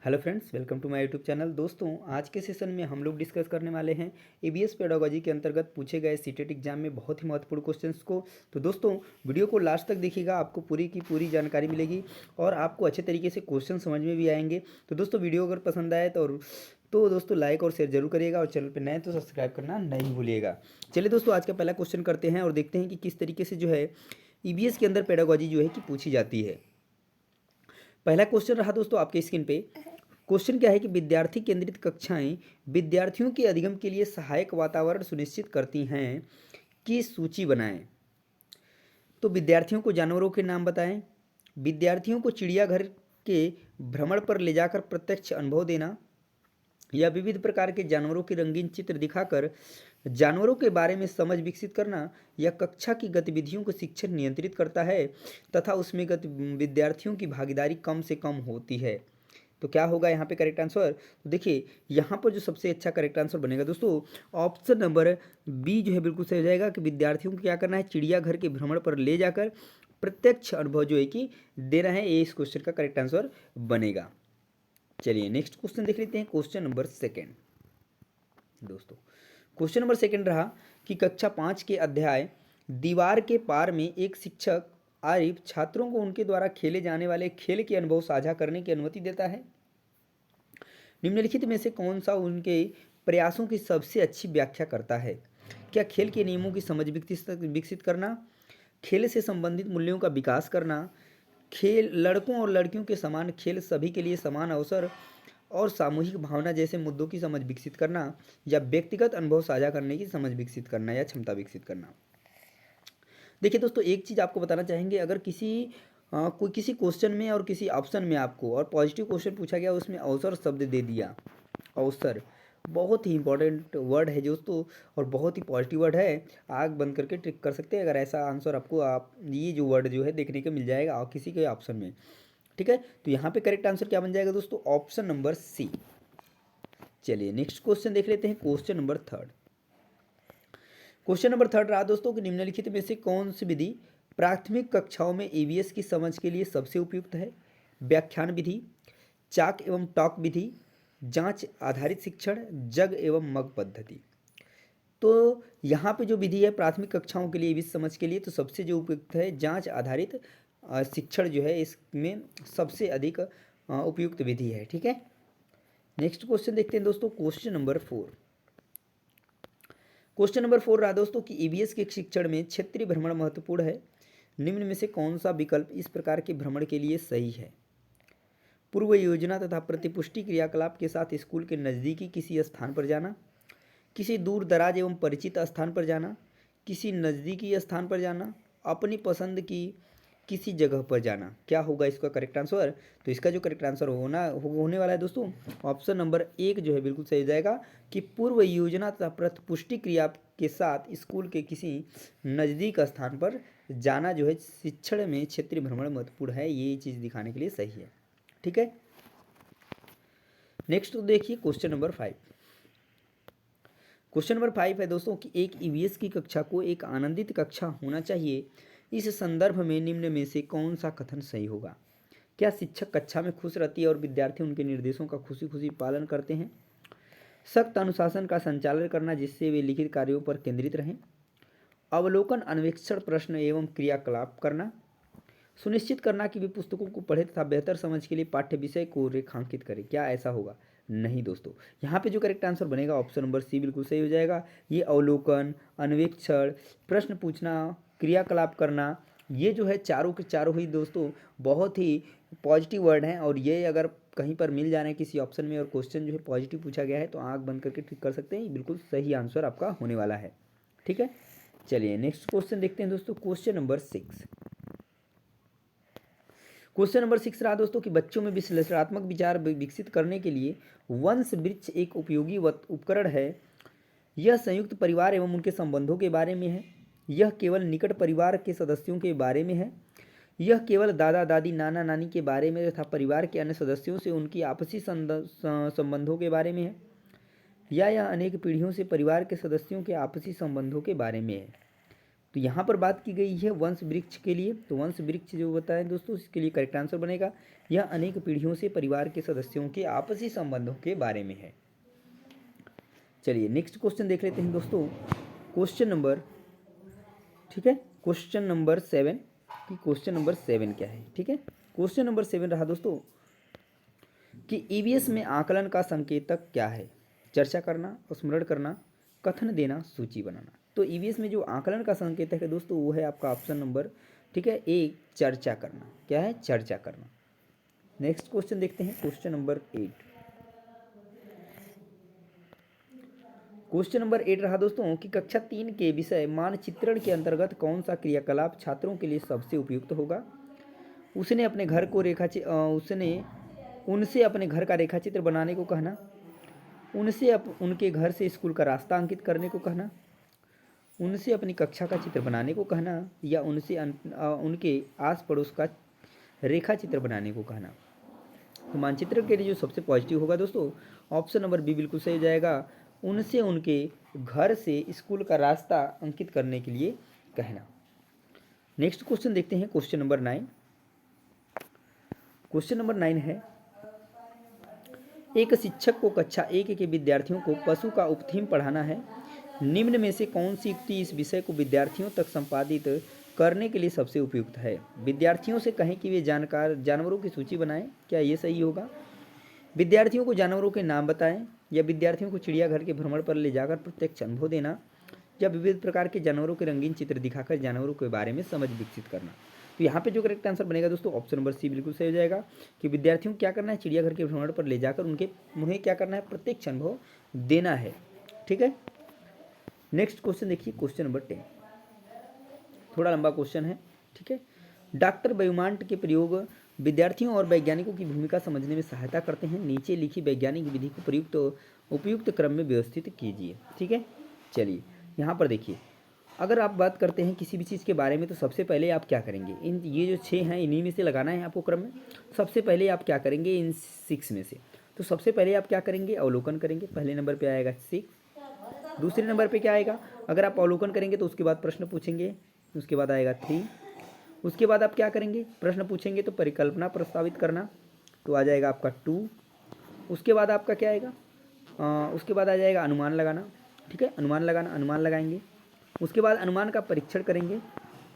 Hello friends, welcome to my YouTube channel. दोस्तों, आज के सेशन में हम लोग डिस्कस करने वाले हैं ईबीएस पेडागोजी के अंतर्गत पूछे गए सीटेट एग्जाम में बहुत ही महत्वपूर्ण क्वेश्चंस को। तो दोस्तों, वीडियो को लास्ट तक देखिएगा, आपको पूरी की पूरी जानकारी मिलेगी और आपको अच्छे तरीके से क्वेश्चन समझ में भी आएंगे। तो दोस्तों, वीडियो अगर पसंद आए तो दोस्तों लाइक और शेयर जरूर करिएगा और चैनल पर नए तो सब्सक्राइब करना नहीं भूलिएगा। चलिए दोस्तों, आज का पहला क्वेश्चन करते हैं और देखते हैं कि किस तरीके से जो है ईबीएस के अंदर पेडागोजी जो है कि पूछी जाती है। पहला क्वेश्चन रहा दोस्तों आपके स्क्रीन पे। क्वेश्चन क्या है कि विद्यार्थी केंद्रित कक्षाएं विद्यार्थियों के अधिगम के लिए सहायक वातावरण सुनिश्चित करती हैं की सूची बनाएं। तो विद्यार्थियों को जानवरों के नाम बताएं, विद्यार्थियों को चिड़ियाघर के भ्रमण पर ले जाकर प्रत्यक्ष अनुभव देना, या विविध प्रकार के जानवरों के रंगीन चित्र दिखाकर जानवरों के बारे में समझ विकसित करना, या कक्षा की गतिविधियों को शिक्षक नियंत्रित करता है तथा उसमें विद्यार्थियों की भागीदारी कम से कम होती है। तो क्या होगा यहाँ पे करेक्ट आंसर? तो देखिए, यहाँ पर जो सबसे अच्छा करेक्ट आंसर बनेगा दोस्तों, ऑप्शन नंबर बी जो है बिल्कुल सही हो जाएगा कि विद्यार्थियों को क्या करना है, चिड़ियाघर के भ्रमण पर ले जाकर प्रत्यक्ष अनुभव जो है कि देना है। ये इस क्वेश्चन का करेक्ट आंसर बनेगा। चलिए नेक्स्ट क्वेश्चन देख लेते हैं। क्वेश्चन नंबर सेकेंड दोस्तों, क्वेश्चन नंबर सेकेंड रहा कि कक्षा 5 के अध्याय दीवार के पार में एक शिक्षक आरिफ छात्रों को उनके द्वारा खेले जाने वाले खेल के अनुभव साझा करने की अनुमति देता है। निम्नलिखित में से कौन सा उनके प्रयासों की सबसे अच्छी व्याख्या करता है? क्या खेल के नियमों की समझ विकसित करना, खेल से संबंधित मूल्यों का विकास करना, खेल लड़कों और लड़कियों के समान खेल, सभी के लिए समान अवसर और सामूहिक भावना जैसे मुद्दों की समझ विकसित करना, या व्यक्तिगत अनुभव साझा करने की समझ विकसित करना या क्षमता विकसित करना। देखिए दोस्तों, एक चीज़ आपको बताना चाहेंगे, अगर कोई किसी क्वेश्चन में और किसी ऑप्शन में आपको और पॉजिटिव क्वेश्चन पूछा गया, उसमें अवसर शब्द दे दिया, अवसर बहुत ही इंपॉर्टेंट वर्ड है दोस्तों और बहुत ही पॉजिटिव वर्ड है। आग बंद करके ट्रिक कर सकते हैं अगर ऐसा आंसर आपको आप ये जो वर्ड जो है देखने को मिल जाएगा और किसी के ऑप्शन में। ठीक है, तो यहाँ पे करेक्ट आंसर क्या बन जाएगा दोस्तों? Option number C. चलिए नेक्स्ट क्वेश्चन देख लेते हैं। Question number third. Question number third रहा दोस्तों कि निम्नलिखित में से कौन सी विधि प्राथमिक कक्षाओं में ईवीएस की समझ के लिए सबसे उपयुक्त है? व्याख्यान विधि, चाक एवं टॉक विधि, जांच आधारित शिक्षण, जग एवं मग पद्धति। तो यहाँ पे जो विधि है प्राथमिक कक्षाओं के लिए ईवीएस समझ के लिए, तो सबसे जो उपयुक्त है जांच आधारित शिक्षण जो है, इसमें सबसे अधिक उपयुक्त विधि है। ठीक है, नेक्स्ट क्वेश्चन देखते हैं दोस्तों। Question number four. Question number four रहा दोस्तों कि ईवीएस के शिक्षण में क्षेत्रीय भ्रमण महत्वपूर्ण है। निम्न में से कौन सा विकल्प इस प्रकार के भ्रमण के लिए सही है? पूर्व योजना तथा प्रतिपुष्टि क्रियाकलाप के साथ स्कूल के नज़दीकी किसी स्थान पर जाना, किसी दूर दराज एवं परिचित स्थान पर जाना, किसी नज़दीकी स्थान पर जाना, अपनी पसंद की किसी जगह पर जाना। क्या होगा इसका करेक्ट आंसर? तो इसका जो करेक्ट आंसर होने वाला है दोस्तों, ऑप्शन नंबर एक जो है बिल्कुल सही हो जाएगा कि पूर्व योजना तथा प्रतिपुष्टि क्रिया के साथ स्कूल के किसी नज़दीक स्थान पर जाना जो है शिक्षण में क्षेत्रीय भ्रमण महत्वपूर्ण है, ये चीज़ दिखाने के लिए सही है। ठीक है, नेक्स्ट तो देखिए question number five. Question number five है दोस्तों कि एक ईवीएस की कक्षा को एक आनंदित कक्षा होना चाहिए। इस संदर्भ में निम्न में से कौन सा कथन सही होगा? क्या शिक्षक कक्षा में खुश रहती है और विद्यार्थी उनके निर्देशों का खुशी खुशी पालन करते हैं? सख्त अनुशासन का संचालन करना जिससे वे लिखित कार्यों पर केंद्रित रहें। अवलोकन, अन्वेषण, प्रश्न एवं क्रियाकलाप करना। सुनिश्चित करना कि वे पुस्तकों को पढ़े तथा बेहतर समझ के लिए पाठ्य विषय को रेखांकित करें। क्या ऐसा होगा? नहीं दोस्तों, यहाँ पे जो करेक्ट आंसर बनेगा ऑप्शन नंबर सी बिल्कुल सही हो जाएगा। ये अवलोकन, अन्वेक्षण, प्रश्न पूछना, क्रियाकलाप करना, ये जो है चारों के चारों ही दोस्तों बहुत ही पॉजिटिव वर्ड हैं और ये अगर कहीं पर मिल जाने किसी ऑप्शन में और क्वेश्चन जो है पॉजिटिव पूछा गया है तो आँख बंद करके टिक कर सकते हैं, ये बिल्कुल सही आंसर आपका होने वाला है। ठीक है, चलिए नेक्स्ट क्वेश्चन देखते हैं दोस्तों। Question number six. Question number six रहा दोस्तों कि बच्चों में विश्लेषणात्मक विचार विकसित करने के लिए वंश वृक्ष एक उपयोगी उपकरण है। यह संयुक्त परिवार एवं उनके संबंधों के बारे में है। यह केवल निकट परिवार के सदस्यों के बारे में है। यह केवल दादा दादी, नाना नानी के बारे में तथा परिवार के अन्य सदस्यों से उनकी आपसी संबंधों के बारे में है, या यह अनेक पीढ़ियों से परिवार के सदस्यों के आपसी संबंधों के बारे में है। तो यहाँ पर बात की गई है वंश वृक्ष के लिए। तो वंश वृक्ष जो बताएं दोस्तों, इसके लिए करेक्ट आंसर बनेगा यह अनेक पीढ़ियों से परिवार के सदस्यों के आपसी संबंधों के बारे में है। चलिए नेक्स्ट क्वेश्चन देख लेते हैं दोस्तों। क्वेश्चन नंबर, ठीक है, क्वेश्चन नंबर 7 कि क्वेश्चन नंबर 7 क्या है। ठीक है, क्वेश्चन नंबर 7 रहा दोस्तों कि ईवीएस में आकलन का संकेतक क्या है। चर्चा करना, स्मरण करना, कथन देना, सूची बनाना। तो ईवीएस में जो आकलन का संकेतक है दोस्तों वो है आपका ऑप्शन नंबर, ठीक है, ए, चर्चा करना। क्या है? चर्चा करना। नेक्स्ट क्वेश्चन देखते हैं, क्वेश्चन नंबर 8। क्वेश्चन नंबर 8 रहा दोस्तों कि कक्षा 3 के विषय मानचित्रण के अंतर्गत कौन सा क्रियाकलाप छात्रों के लिए सबसे उपयुक्त होगा। उसने अपने घर को उनसे अपने घर का रेखाचित्र बनाने को कहना, उनसे उनके घर से स्कूल का रास्ता अंकित करने को कहना, उनसे अपनी कक्षा का चित्र बनाने को कहना, या उनसे उनके आस पड़ोस का रेखा चित्र बनाने को कहना। तो मानचित्र के लिए जो सबसे पॉजिटिव होगा दोस्तों, ऑप्शन नंबर बी बिल्कुल सही हो जाएगा, उनसे उनके घर से स्कूल का रास्ता अंकित करने के लिए कहना। नेक्स्ट क्वेश्चन देखते हैं, क्वेश्चन नंबर 9। क्वेश्चन नंबर 9 है, एक शिक्षक को कक्षा 1 के विद्यार्थियों को पशु का उपथीम पढ़ाना है। निम्न में से कौन सी युक्ति इस विषय को विद्यार्थियों तक संपादित करने के लिए सबसे उपयुक्त है। विद्यार्थियों से कहें कि वे जानवरों की सूची बनाएं। क्या ये सही होगा? विद्यार्थियों को जानवरों के नाम बताएं, या विद्यार्थियों को चिड़ियाघर के भ्रमण पर ले जाकर प्रत्यक्ष अनुभव देना, या विविध प्रकार के जानवरों के रंगीन चित्र दिखाकर जानवरों के बारे में समझ विकसित करना। तो यहाँ पे जो करेक्ट आंसर बनेगा दोस्तों ऑप्शन नंबर सी बिल्कुल सही हो जाएगा कि विद्यार्थियों को क्या करना है, चिड़ियाघर के भ्रमण पर ले जाकर उन्हें क्या करना है, प्रत्यक्ष अनुभव देना है। ठीक है, नेक्स्ट क्वेश्चन देखिए, क्वेश्चन नंबर 10। थोड़ा लंबा क्वेश्चन है। ठीक है, डॉक्टर बायोमार्ट के प्रयोग विद्यार्थियों और वैज्ञानिकों की भूमिका समझने में सहायता करते हैं। नीचे लिखी वैज्ञानिक विधि को उपयुक्त क्रम में व्यवस्थित कीजिए। ठीक है, चलिए यहाँ पर देखिए, अगर आप बात करते हैं किसी भी चीज़ के बारे में तो सबसे पहले आप क्या करेंगे, ये जो 6 हैं इन्हीं में से लगाना है आपको क्रम में। सबसे पहले आप क्या करेंगे इन 6 में से, तो सबसे पहले आप क्या करेंगे, अवलोकन करेंगे। पहले नंबर पे आएगा 6, दूसरे नंबर पे क्या आएगा, अगर आप अवलोकन करेंगे तो उसके बाद प्रश्न पूछेंगे, उसके बाद आएगा 3, उसके बाद आप क्या करेंगे, प्रश्न पूछेंगे तो परिकल्पना प्रस्तावित करना, तो आ जाएगा आपका 2। उसके बाद आपका क्या आएगा, उसके बाद आ जाएगा अनुमान लगाना। ठीक है, अनुमान लगाएंगे। उसके बाद अनुमान का परीक्षण करेंगे,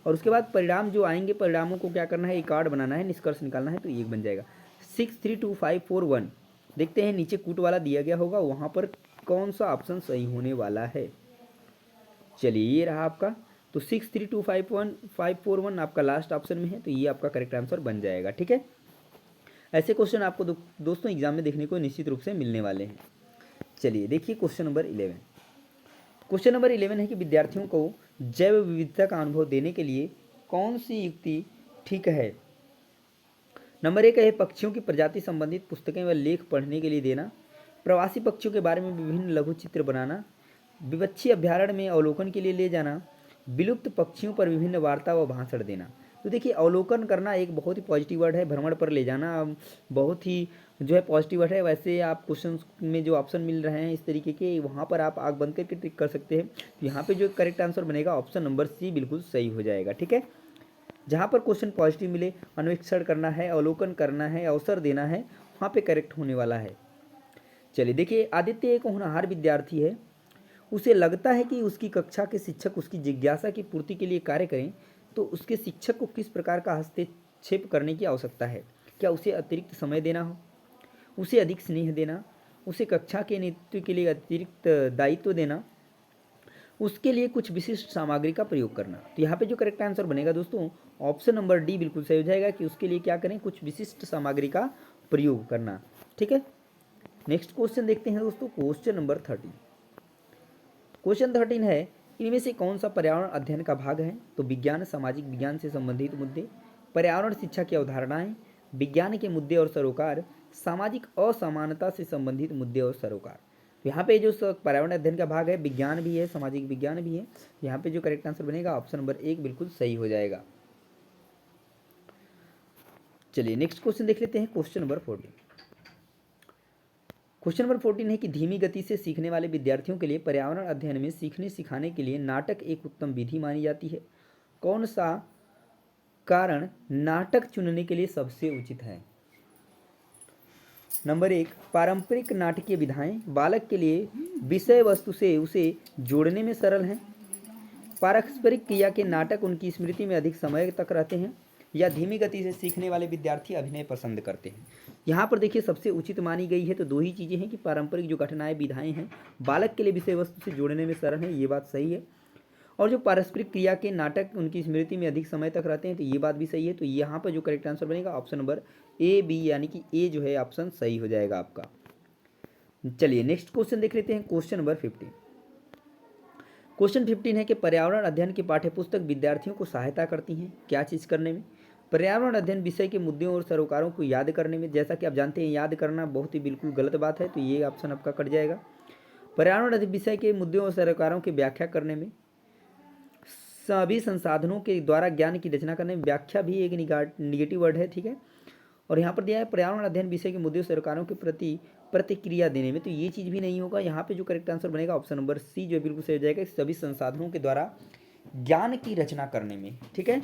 और उसके बाद परिणाम जो आएंगे, परिणामों को क्या करना है, एक कार्ड बनाना है, निष्कर्ष निकालना है, तो ये बन जाएगा 6, 3, 2, 5, 4, 1। देखते हैं नीचे कूट वाला दिया गया होगा, वहाँ पर कौन सा ऑप्शन सही होने वाला है। चलिए ये रहा आपका, तो 6, 3, 2, 5, 1, 5, 4, 1 आपका लास्ट ऑप्शन में है, तो ये आपका करेक्ट आंसर बन जाएगा। ठीक है, ऐसे क्वेश्चन आपको दोस्तों एग्जाम में देखने को निश्चित रूप से मिलने वाले हैं। चलिए देखिए क्वेश्चन नंबर 11। क्वेश्चन नंबर 11 है कि विद्यार्थियों को जैव विविधता का अनुभव देने के लिए कौन सी युक्ति ठीक है। नंबर 1 है पक्षियों की प्रजाति संबंधित पुस्तकें व लेख पढ़ने के लिए देना, प्रवासी पक्षियों के बारे में विभिन्न लघु चित्र बनाना, विपक्षी अभ्यारण्य में अवलोकन के लिए ले जाना, विलुप्त पक्षियों पर विभिन्न वार्ता व भाषण देना। तो देखिए अवलोकन करना एक बहुत ही पॉजिटिव वर्ड है, भ्रमण पर ले जाना बहुत ही जो है पॉजिटिव वर्ड है। वैसे आप क्वेश्चन में जो ऑप्शन मिल रहे हैं इस तरीके के, वहाँ पर आप आँख बंद करके टिक कर सकते हैं। तो यहाँ पे जो करेक्ट आंसर बनेगा ऑप्शन नंबर सी बिल्कुल सही हो जाएगा। ठीक है, जहाँ पर क्वेश्चन पॉजिटिव मिले, अन्वेषण करना है, अवलोकन करना है, अवसर देना है, वहाँ पे करेक्ट होने वाला है। चलिए देखिए, आदित्य एक होनहार विद्यार्थी है, उसे लगता है कि उसकी कक्षा के शिक्षक उसकी जिज्ञासा की पूर्ति के लिए कार्य करें, तो उसके शिक्षक को किस प्रकार का हस्तक्षेप करने की आवश्यकता है। क्या उसे अतिरिक्त समय देना हो, उसे अधिक स्नेह देना, उसे कक्षा के नेतृत्व के लिए अतिरिक्त दायित्व देना, उसके लिए कुछ विशिष्ट सामग्री का प्रयोग करना। तो यहाँ पे जो करेक्ट आंसर बनेगा दोस्तों ऑप्शन नंबर डी बिल्कुल सही हो जाएगा कि उसके लिए क्या करें, कुछ विशिष्ट सामग्री का प्रयोग करना। ठीक है, नेक्स्ट क्वेश्चन देखते हैं दोस्तों, क्वेश्चन नंबर 13। क्वेश्चन 13 है, इनमें से कौन सा पर्यावरण अध्ययन का भाग है। तो विज्ञान, सामाजिक विज्ञान से संबंधित मुद्दे, पर्यावरण शिक्षा की अवधारणाएं, विज्ञान के मुद्दे और सरोकार, सामाजिक असमानता से संबंधित मुद्दे और सरोकार। तो यहाँ पे जो पर्यावरण अध्ययन का भाग है, विज्ञान भी है, सामाजिक विज्ञान भी है। यहाँ पे जो करेक्ट आंसर बनेगा ऑप्शन नंबर 1 बिल्कुल सही हो जाएगा। चलिए नेक्स्ट क्वेश्चन देख लेते हैं, क्वेश्चन नंबर 14। क्वेश्चन नंबर 14 है कि धीमी गति से सीखने वाले विद्यार्थियों के लिए पर्यावरण अध्ययन में सीखने सिखाने के लिए नाटक एक उत्तम विधि मानी जाती है। कौन सा कारण नाटक चुनने के लिए सबसे उचित है? नंबर 1, पारंपरिक नाटकीय विधाएं बालक के लिए विषय वस्तु से उसे जोड़ने में सरल हैं। पारस्परिक क्रिया के नाटक उनकी स्मृति में अधिक समय तक रहते हैं। या धीमी गति से सीखने वाले विद्यार्थी अभिनय पसंद करते हैं। यहाँ पर देखिए सबसे उचित मानी गई है तो दो ही चीज़ें हैं कि पारंपरिक जो घटनाएं विधाएं हैं बालक के लिए विषय वस्तु से जोड़ने में सरल है, ये बात सही है। और जो पारस्परिक क्रिया के नाटक उनकी स्मृति में अधिक समय तक रहते हैं तो ये बात भी सही है। तो यहाँ पर जो करेक्ट आंसर बनेगा ऑप्शन नंबर ए बी, यानी कि ए जो है ऑप्शन सही हो जाएगा आपका। चलिए नेक्स्ट क्वेश्चन देख लेते हैं। Question number 15। क्वेश्चन 15 है कि पर्यावरण अध्ययन की पाठ्यपुस्तक विद्यार्थियों को सहायता करती हैं क्या चीज़ करने में? पर्यावरण अध्ययन विषय के मुद्दों और सरोकारों को याद करने में। जैसा कि आप जानते हैं याद करना बहुत ही बिल्कुल गलत बात है, तो ये ऑप्शन आपका कट जाएगा। पर्यावरण अध्ययन विषय के मुद्दों और सरोकारों की व्याख्या करने में। सभी संसाधनों के द्वारा ज्ञान की रचना करने में। व्याख्या भी एक निगेटिव वर्ड है, ठीक है। और यहाँ पर दिया है पर्यावरण अध्ययन विषय के मुद्दों सरकारों के प्रति प्रतिक्रिया देने में, तो ये चीज़ भी नहीं होगा। यहाँ पे जो करेक्ट आंसर बनेगा ऑप्शन नंबर सी जो है बिल्कुल सही हो जाएगा, सभी संसाधनों के द्वारा ज्ञान की रचना करने में, ठीक है।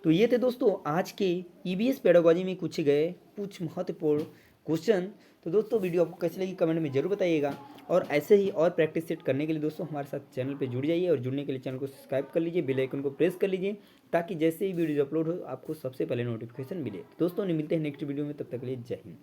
तो ये थे दोस्तों आज के ईबीएस पेडागोजी में पूछे गए कुछ महत्वपूर्ण क्वेश्चन। तो दोस्तों वीडियो आपको कैसी लगी कमेंट में जरूर बताइएगा। और ऐसे ही और प्रैक्टिस सेट करने के लिए दोस्तों हमारे साथ चैनल पे जुड़ जाइए और जुड़ने के लिए चैनल को सब्सक्राइब कर लीजिए, बेल आइकन को प्रेस कर लीजिए ताकि जैसे ही वीडियो अपलोड हो आपको सबसे पहले नोटिफिकेशन मिले। दोस्तों मिलते हैं नेक्स्ट वीडियो में, तब तक के लिए जय हिंद।